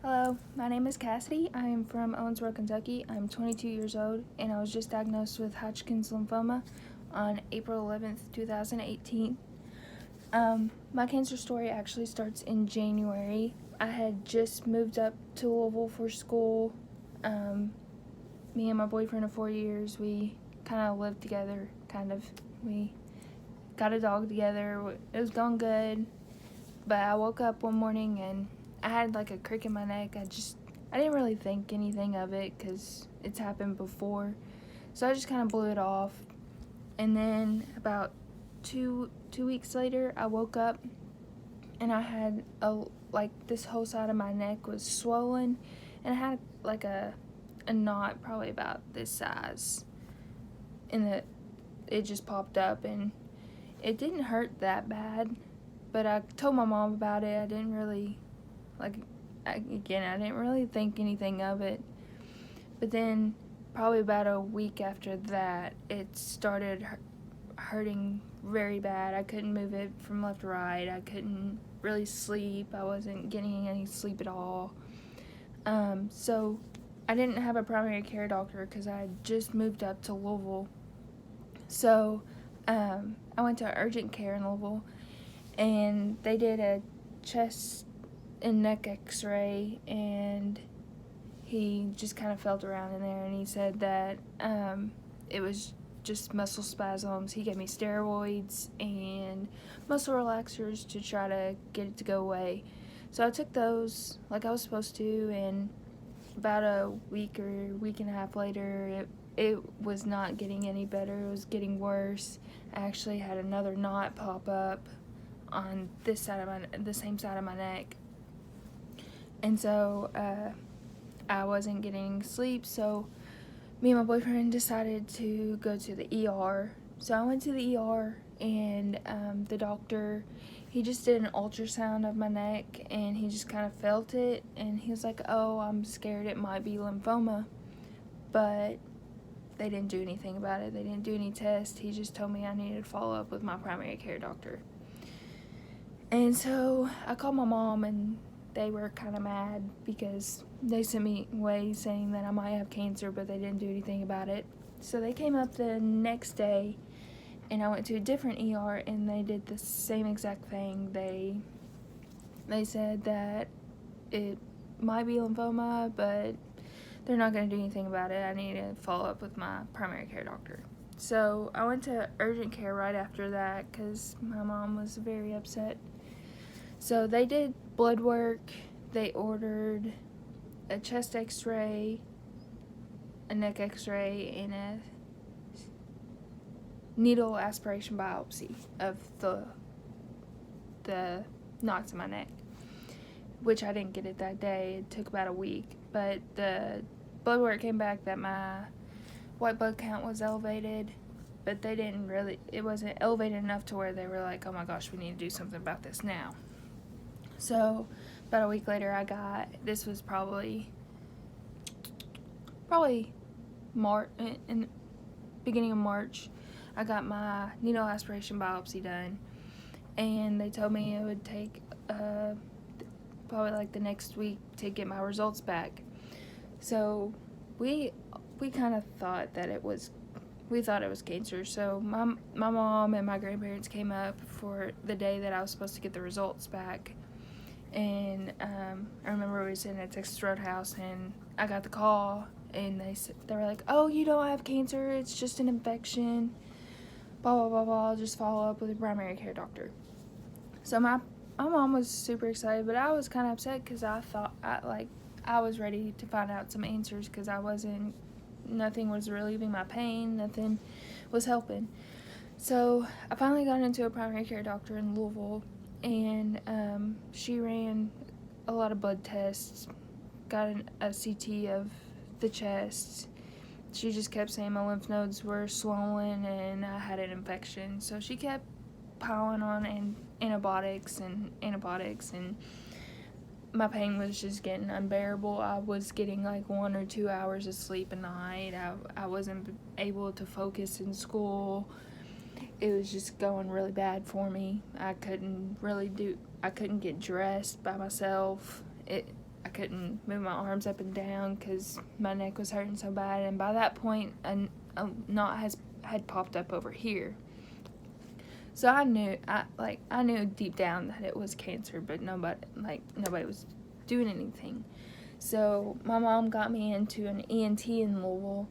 Hello, my name is Cassidy. I am from Owensboro, Kentucky. I'm 22 years old, and I was just diagnosed with Hodgkins lymphoma on April 11th, 2018. My cancer story actually starts in January. I had just moved up to Louisville for school. Me and my boyfriend of 4 years, we kind of lived together, We got a dog together. It was going good, but I woke up one morning and I had like a crick in my neck. I didn't really think anything of it because it's happened before. So I just kind of blew it off. And then about two weeks later, I woke up and I had this whole side of my neck was swollen, and I had like a knot probably about this size, and it just popped up, and it didn't hurt that bad. But I told my mom about it. I didn't really I didn't really think anything of it. But then, probably about a week after that, it started hurting very bad. I couldn't move it from left to right. I couldn't really sleep. I wasn't getting any sleep at all. So I didn't have a primary care doctor because I had just moved up to Louisville. So I went to urgent care in Louisville, and they did a chest and neck x-ray, and he just kind of felt around in there, and he said that it was just muscle spasms. He gave me steroids and muscle relaxers to try to get it to go away. So I took those like I was supposed to, and about a week or week and a half later, it was not getting any better. It was getting worse. I actually had another knot pop up on the same side of my neck. And so I wasn't getting sleep, so me and my boyfriend decided to go to the ER. So I went to the ER, and the doctor, he just did an ultrasound of my neck, and he just kind of felt it, and he was like, oh, I'm scared it might be lymphoma. But they didn't do anything about it. They didn't do any tests. He just told me I needed to follow up with my primary care doctor. And so I called my mom, and they were kind of mad because they sent me away saying that I might have cancer, but they didn't do anything about it. So they came up the next day, and I went to a different ER, and they did the same exact thing. They said that it might be lymphoma, but they're not going to do anything about it. I need to follow up with my primary care doctor. So I went to urgent care right after that because my mom was very upset. So they did blood work. They ordered a chest x-ray, a neck x-ray, and a needle aspiration biopsy of the knots in my neck, which I didn't get it that day. It took about a week. But the blood work came back that my white blood count was elevated, but it wasn't elevated enough to where they were like, oh my gosh, we need to do something about this now. So about a week later, this was probably in the beginning of March, I got my needle aspiration biopsy done, and they told me it would take probably like the next week to get my results back. So we kind of thought that it was cancer. So my mom and my grandparents came up for the day that I was supposed to get the results back. And I remember we were sitting at Texas Roadhouse, and I got the call, and they were like, oh, you don't have cancer, it's just an infection, blah, blah, blah, blah, just follow up with a primary care doctor. So my mom was super excited, but I was kind of upset because I thought I was ready to find out some answers because nothing was relieving my pain, nothing was helping. So I finally got into a primary care doctor in Louisville, and she ran a lot of blood tests, got a CT of the chest. She just kept saying my lymph nodes were swollen and I had an infection. So she kept piling on antibiotics, and my pain was just getting unbearable. I was getting like 1 or 2 hours of sleep a night. I wasn't able to focus in school. It was just going really bad for me. I couldn't get dressed by myself. I couldn't move my arms up and down because my neck was hurting so bad. And by that point, a knot had popped up over here. So I knew deep down that it was cancer, but nobody was doing anything. So my mom got me into an ENT in Louisville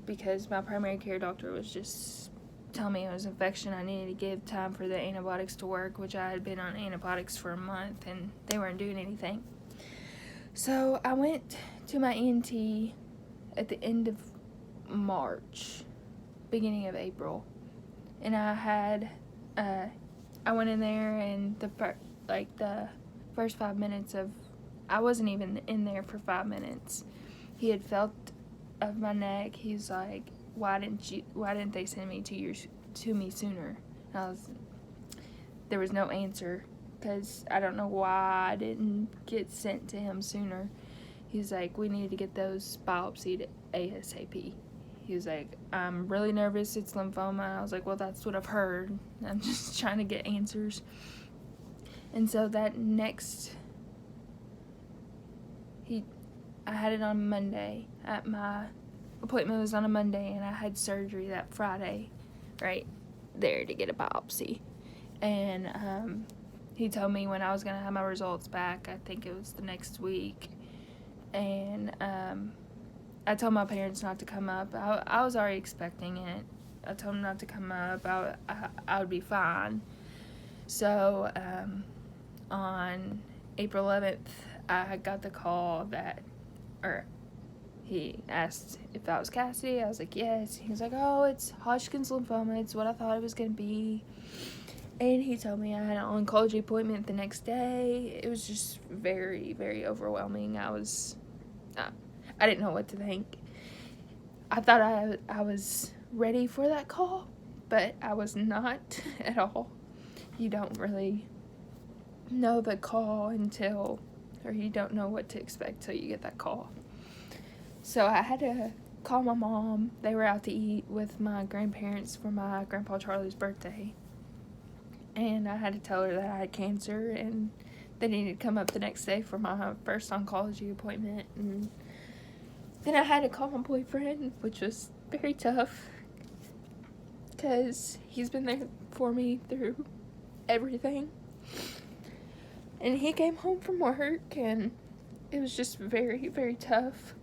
because my primary care doctor was just telling me it was an infection. I needed to give time for the antibiotics to work, which I had been on antibiotics for a month and they weren't doing anything. So I went to my ENT at the end of March, beginning of April, and I went in there, and the first 5 minutes I wasn't even in there for 5 minutes. He had felt of my neck. He's like, why didn't they send me to me sooner? There was no answer, because I don't know why I didn't get sent to him sooner. He's like, we need to get those biopsied ASAP. He was like, I'm really nervous, it's lymphoma. I was like, well, that's what I've heard. I'm just trying to get answers. And so that I had it on Monday. My appointment was on a Monday, and I had surgery that Friday right there to get a biopsy. And he told me when I was going to have my results back. I think it was the next week. And I told my parents not to come up. I was already expecting it. I told them not to come up. I would be fine. So on April 11th, I got the call he asked if I was Cassidy. I was like, yes. He was like, oh, it's Hodgkins lymphoma. It's what I thought it was going to be. And he told me I had an oncology appointment the next day. It was just very, very overwhelming. I didn't know what to think. I thought I was ready for that call, but I was not at all. You don't really know the call or you don't know what to expect till you get that call. So I had to call my mom. They were out to eat with my grandparents for my Grandpa Charlie's birthday. And I had to tell her that I had cancer and they needed to come up the next day for my first oncology appointment. And then I had to call my boyfriend, which was very tough because he's been there for me through everything. And he came home from work, and it was just very, very tough.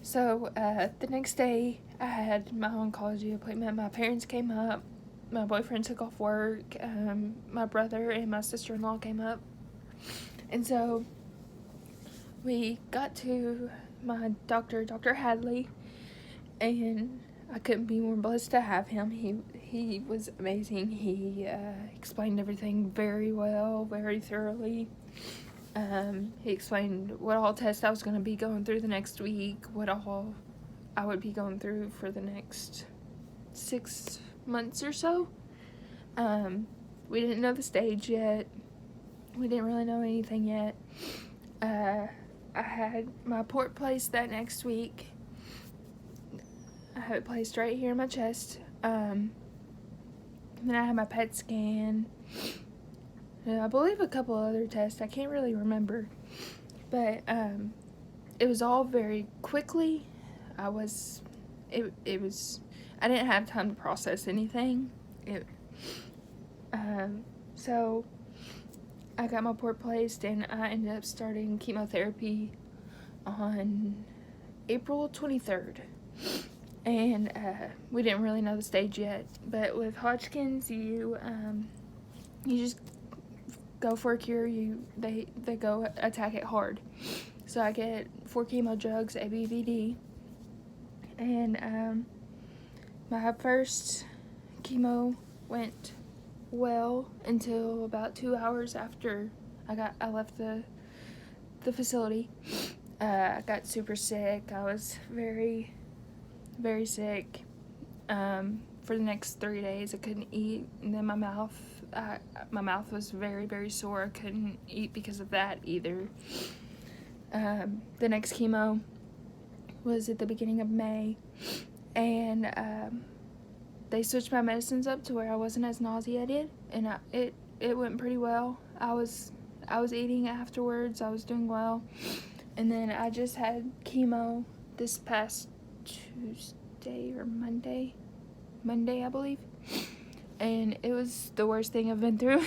So the next day, I had my oncology appointment. My parents came up. My boyfriend took off work. My brother and my sister-in-law came up. And so we got to my doctor, Dr. Hadley, and I couldn't be more blessed to have him. He was amazing. He explained everything very well, very thoroughly. He explained what all tests I was going to be going through the next week, what all I would be going through for the next 6 months or so. We didn't know the stage yet. We didn't really know anything yet. I had my port placed that next week. I have it placed right here in my chest. Then I had my PET scan. I believe a couple other tests. I can't really remember. But it was all very quickly. I didn't have time to process anything. So I got my port placed, and I ended up starting chemotherapy on April 23rd. And we didn't really know the stage yet, but with Hodgkins, you just go for a cure. They go attack it hard. So I get 4 chemo drugs, ABVD, and my first chemo went well until about 2 hours after I left the facility. I got super sick. I was very, very sick. For the next 3 days, I couldn't eat, and then my mouth was very, very sore. I couldn't eat because of that either. The next chemo was at the beginning of May, and they switched my medicines up to where I wasn't as nauseated, and it went pretty well. I was I was eating afterwards. I was doing well. And then I just had chemo this past Tuesday or Monday, I believe. And it was the worst thing I've been through.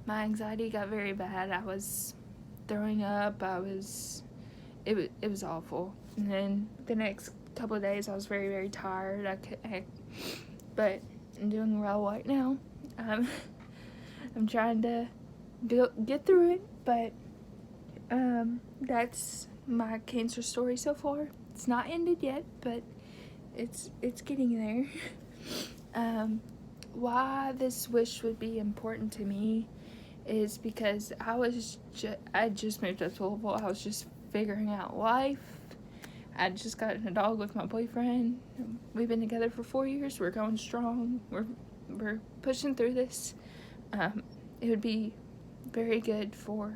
My anxiety got very bad. I was throwing up. It was awful. And then the next couple of days I was very, very tired. But I'm doing well right now. I'm trying to get through it, but that's my cancer story so far. It's not ended yet, but it's getting there. Why this wish would be important to me is because I just moved up to Louisville. I was just figuring out life. I just got in a dog with my boyfriend. We've been together for 4 years. We're going strong. We're pushing through this. It would be very good for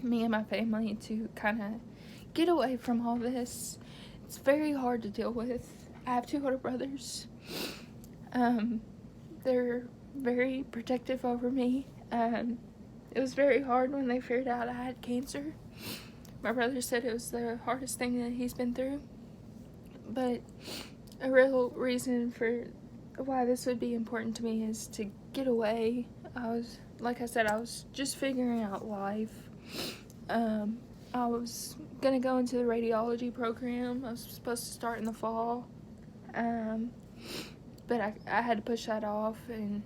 me and my family to kind of get away from all this. It's very hard to deal with. I have 2 older brothers. They're very protective over me. It was very hard when they figured out I had cancer. My brother said it was the hardest thing that he's been through. But a real reason for why this would be important to me is to get away. Like I said, I was just figuring out life. I was gonna go into the radiology program. I was supposed to start in the fall. But I had to push that off, and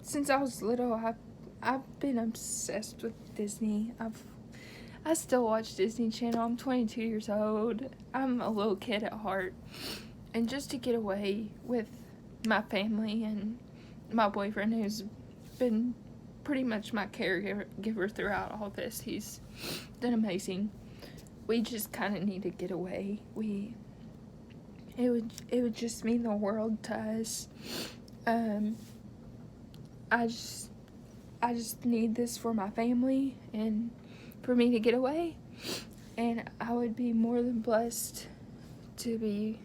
since I was little, I've been obsessed with Disney. I still watch Disney Channel. I'm 22 years old. I'm a little kid at heart, and just to get away with my family and my boyfriend, who's been pretty much my caregiver throughout all this, he's done amazing. We just kind of need to get away. It would just mean the world to us. I just need this for my family and for me to get away, and I would be more than blessed to be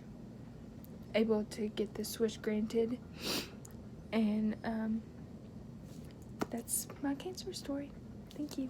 able to get this wish granted. And that's my cancer story. Thank you.